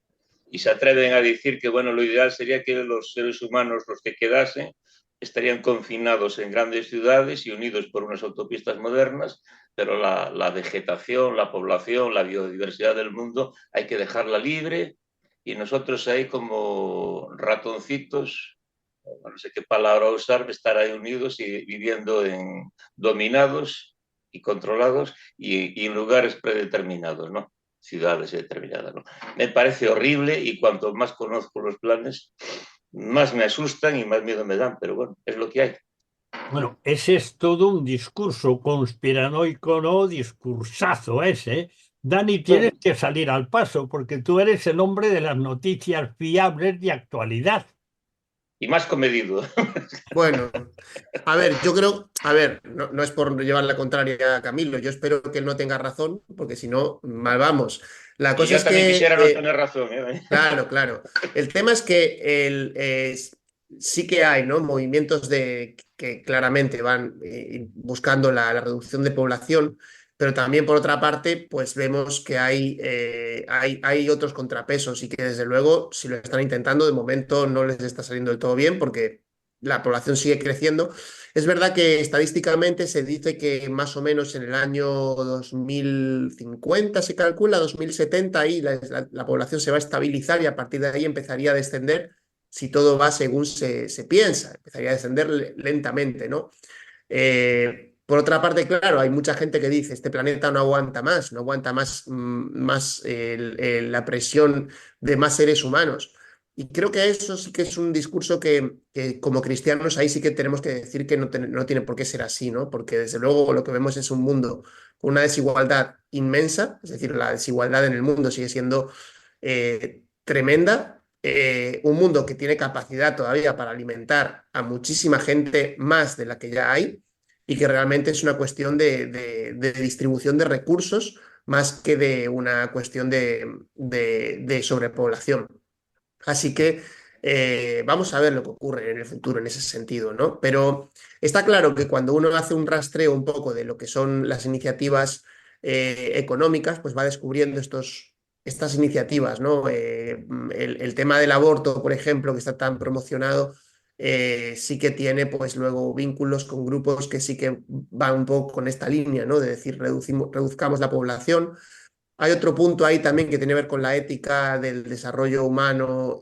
Y se atreven a decir que, bueno, lo ideal sería que los seres humanos, los que quedasen, estarían confinados en grandes ciudades y unidos por unas autopistas modernas, pero la vegetación, la población, la biodiversidad del mundo hay que dejarla libre y nosotros ahí como ratoncitos, no sé qué palabra usar, estar ahí unidos y viviendo dominados y controlados y en lugares predeterminados, ¿no? Ciudades determinadas, ¿no? Me parece horrible y cuanto más conozco los planes, más me asustan y más miedo me dan, pero bueno, es lo que hay. Bueno, ese es todo un discurso conspiranoico, ¿no? Discursazo ese, ¿eh? Dani, tienes que salir al paso porque tú eres el hombre de las noticias fiables de actualidad. Y más comedido. Bueno, a ver, yo creo, a ver, no es por llevar la contraria a Camilo, yo espero que él no tenga razón, porque si no, mal vamos. La Y cosa yo es también quisiera no que, tener razón, ¿eh? claro, claro. El tema es que sí que hay, ¿no? Movimientos que claramente van buscando la reducción de población, pero también por otra parte, pues vemos que hay otros contrapesos y que desde luego, si lo están intentando, de momento no les está saliendo del todo bien porque la población sigue creciendo. Es verdad que estadísticamente se dice que más o menos en el año 2050 se calcula, 2070 ahí la población se va a estabilizar y a partir de ahí empezaría a descender si todo va según se piensa, empezaría a descender lentamente, ¿no? Por otra parte, claro, hay mucha gente que dice, este planeta no aguanta más, no aguanta más la presión de más seres humanos. Y creo que eso sí que es un discurso que como cristianos ahí sí que tenemos que decir que no tiene por qué ser así, ¿no? Porque desde luego lo que vemos es un mundo con una desigualdad inmensa, es decir, la desigualdad en el mundo sigue siendo tremenda, un mundo que tiene capacidad todavía para alimentar a muchísima gente más de la que ya hay y que realmente es una cuestión de distribución de recursos más que de una cuestión de sobrepoblación. Así que vamos a ver lo que ocurre en el futuro en ese sentido, ¿no? Pero está claro que cuando uno hace un rastreo un poco de lo que son las iniciativas económicas, pues va descubriendo estas iniciativas, ¿no? El tema del aborto, por ejemplo, que está tan promocionado, sí que tiene pues luego vínculos con grupos que sí que van un poco con esta línea, ¿no? De decir, reduzcamos la población. Hay otro punto ahí también que tiene que ver con la ética del desarrollo humano,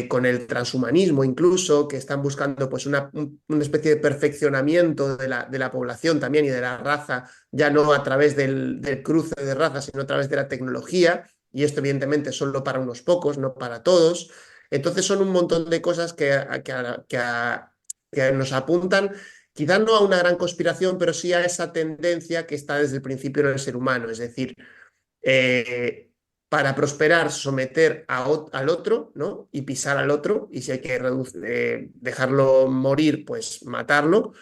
con el transhumanismo incluso, que están buscando pues una especie de perfeccionamiento de la población también y de la raza, ya no a través del cruce de razas, sino a través de la tecnología, y esto evidentemente solo para unos pocos, no para todos. Entonces son un montón de cosas que nos apuntan quizás no a una gran conspiración, pero sí a esa tendencia que está desde el principio en el ser humano, es decir, para prosperar, someter al otro, ¿no? Y pisar al otro, y si hay que dejarlo morir, pues matarlo.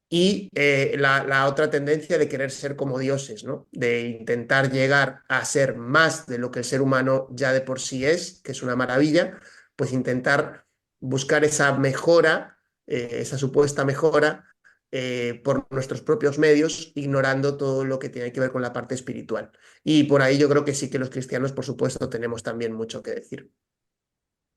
Y la otra tendencia de querer ser como dioses, ¿no? De intentar llegar a ser más de lo que el ser humano ya de por sí es, que es una maravilla, pues intentar buscar esa mejora, esa supuesta mejora, por nuestros propios medios, ignorando todo lo que tiene que ver con la parte espiritual. Y por ahí yo creo que sí que los cristianos, por supuesto, tenemos también mucho que decir.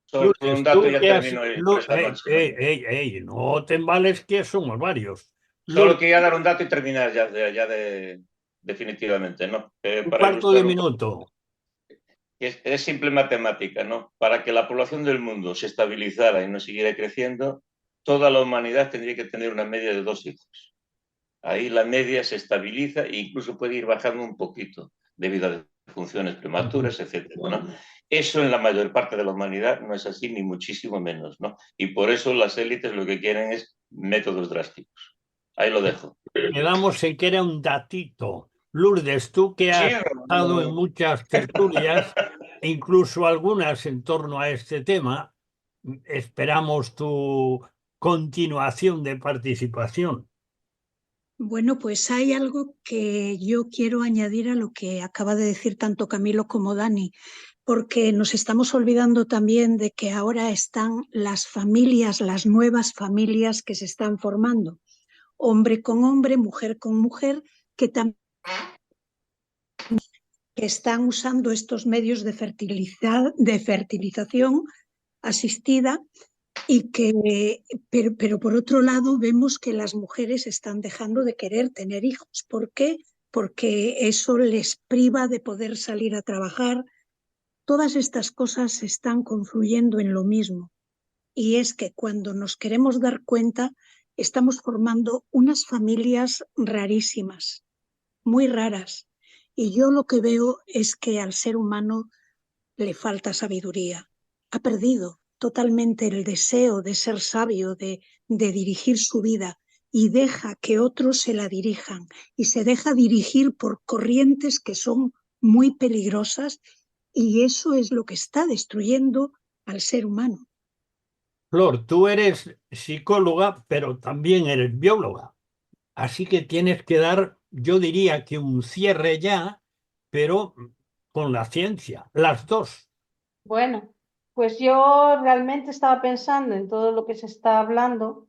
Solo un Lourdes, dato y tú ya que has... termino por esta noche. no te embales que somos varios. Solo Lourdes, quería dar un dato y terminar definitivamente, ¿no? un Para cuarto de ilustrar un poco. minuto. Es simple matemática, ¿no? Para que la población del mundo se estabilizara y no siguiera creciendo, toda la humanidad tendría que tener una media de 2 hijos. Ahí la media se estabiliza e incluso puede ir bajando un poquito debido a funciones prematuras, etc. ¿no? Eso en la mayor parte de la humanidad no es así, ni muchísimo menos, ¿no? Y por eso las élites lo que quieren es métodos drásticos. Ahí lo dejo. Quedamos en que era un datito. Lourdes, tú que Sí, has estado en muchas tertulias, incluso algunas en torno a este tema, esperamos tu continuación de participación. Bueno, pues hay algo que yo quiero añadir a lo que acaba de decir tanto Camilo como Dani, porque nos estamos olvidando también de que ahora están las familias, las nuevas familias que se están formando, hombre con hombre, mujer con mujer, que también están usando estos medios de fertilización asistida y que, pero por otro lado vemos que las mujeres están dejando de querer tener hijos. ¿Por qué? Porque eso les priva de poder salir a trabajar. Todas estas cosas se están confluyendo en lo mismo. Y es que cuando nos queremos dar cuenta, estamos formando unas familias rarísimas, muy raras. Y yo lo que veo es que al ser humano le falta sabiduría. Ha perdido totalmente el deseo de ser sabio, de dirigir su vida y deja que otros se la dirijan y se deja dirigir por corrientes que son muy peligrosas y eso es lo que está destruyendo al ser humano. Flor, tú eres psicóloga, pero también eres bióloga. Así que tienes que dar, yo diría que un cierre ya, pero con la ciencia, las dos. Bueno, pues yo realmente estaba pensando en todo lo que se está hablando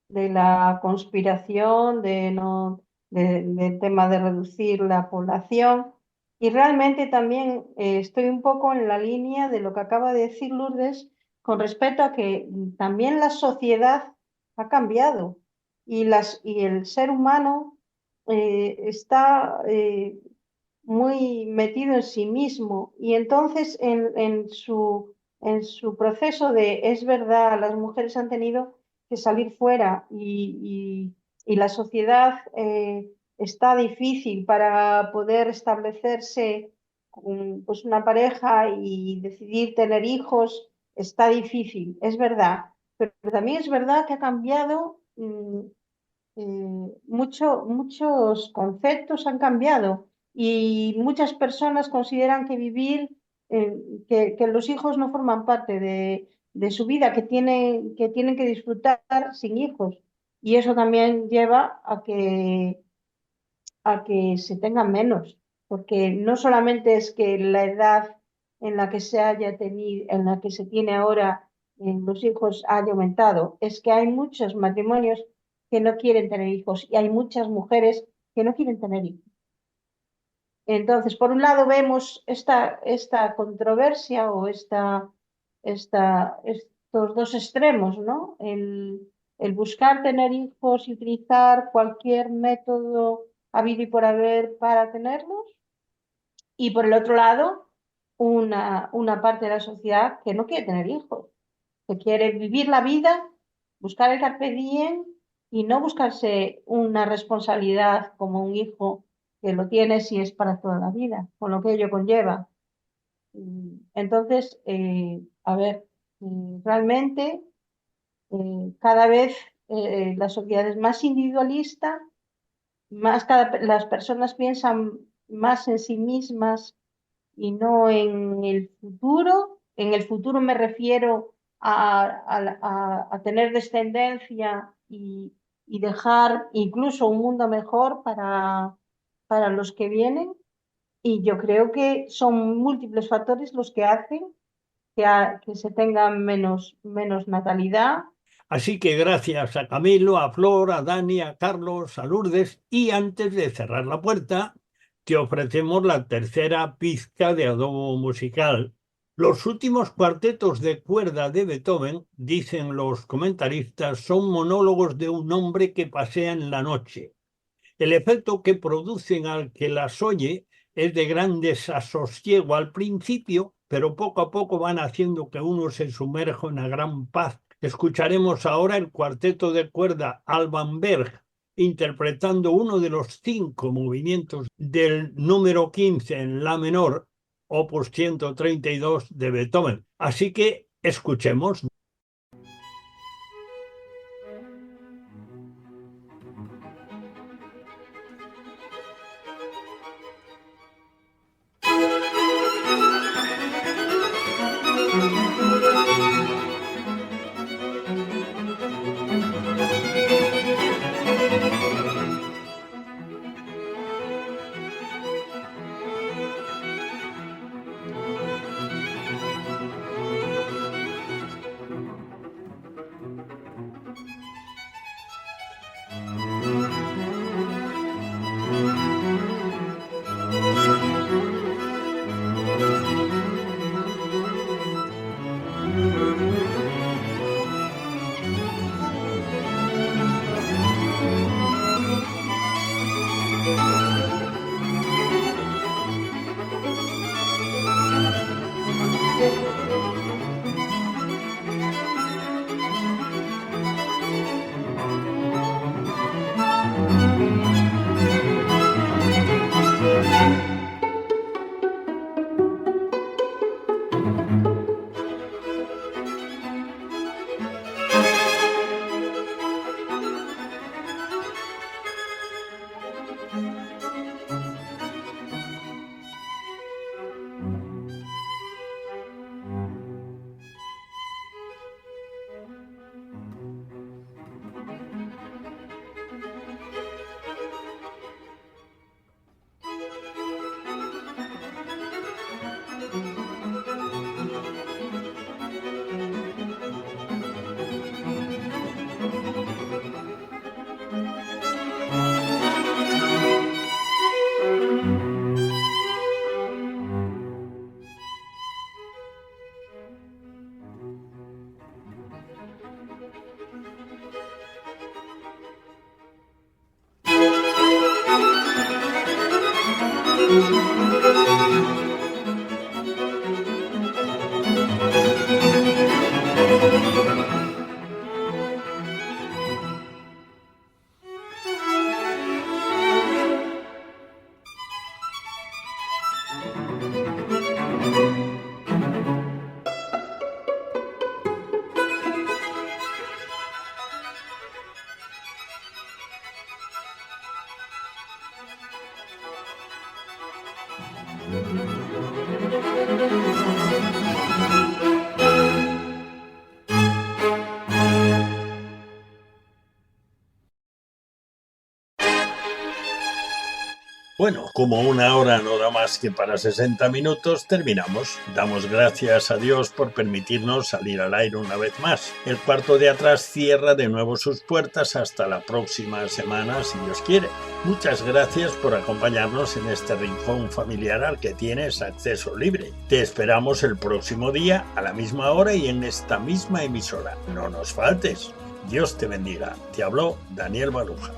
de la conspiración, del tema de reducir la población. Y realmente también estoy un poco en la línea de lo que acaba de decir Lourdes con respecto a que también la sociedad ha cambiado y el ser humano está muy metido en sí mismo y entonces en su proceso de, es verdad, las mujeres han tenido que salir fuera y la sociedad está difícil para poder establecerse pues una pareja y decidir tener hijos, está difícil, es verdad, pero también es verdad que ha cambiado, muchos conceptos han cambiado y muchas personas consideran que vivir, que los hijos no forman parte de su vida, que tienen que disfrutar sin hijos. Y eso también lleva a que se tengan menos, porque no solamente es que la edad en la que se haya tenido, en la que se tiene ahora los hijos haya aumentado, es que hay muchos matrimonios que no quieren tener hijos y hay muchas mujeres que no quieren tener hijos. Entonces, por un lado vemos esta controversia o estos dos extremos, ¿no? El buscar tener hijos y utilizar cualquier método habido y por haber para tenerlos. Y por el otro lado, una parte de la sociedad que no quiere tener hijos, que quiere vivir la vida, buscar el carpe diem y no buscarse una responsabilidad como un hijo que lo tiene si es para toda la vida, con lo que ello conlleva. Entonces, a ver, realmente cada vez la sociedad es más individualista, las personas piensan más en sí mismas y no en el futuro. En el futuro me refiero a tener descendencia y dejar incluso un mundo mejor para los que vienen. Y yo creo que son múltiples factores los que hacen que se tenga menos natalidad Así que gracias a Camilo, a Flor, a Dani, a Carlos, a Lourdes, y antes de cerrar la puerta, te ofrecemos la tercera pizca de adobo musical. Los últimos cuartetos de cuerda de Beethoven, dicen los comentaristas, son monólogos de un hombre que pasea en la noche. El efecto que producen al que las oye es de gran desasosiego al principio, pero poco a poco van haciendo que uno se sumerja en una gran paz. Escucharemos ahora el cuarteto de cuerda Alban Berg, interpretando uno de los 5 movimientos del número 15 en la menor, opus 132 de Beethoven. Así que escuchemos. Bueno, como una hora no da más que para 60 minutos, terminamos. Damos gracias a Dios por permitirnos salir al aire una vez más. El cuarto de atrás cierra de nuevo sus puertas hasta la próxima semana, si Dios quiere. Muchas gracias por acompañarnos en este rincón familiar al que tienes acceso libre. Te esperamos el próximo día, a la misma hora y en esta misma emisora. No nos faltes. Dios te bendiga. Te habló Daniel Baluja.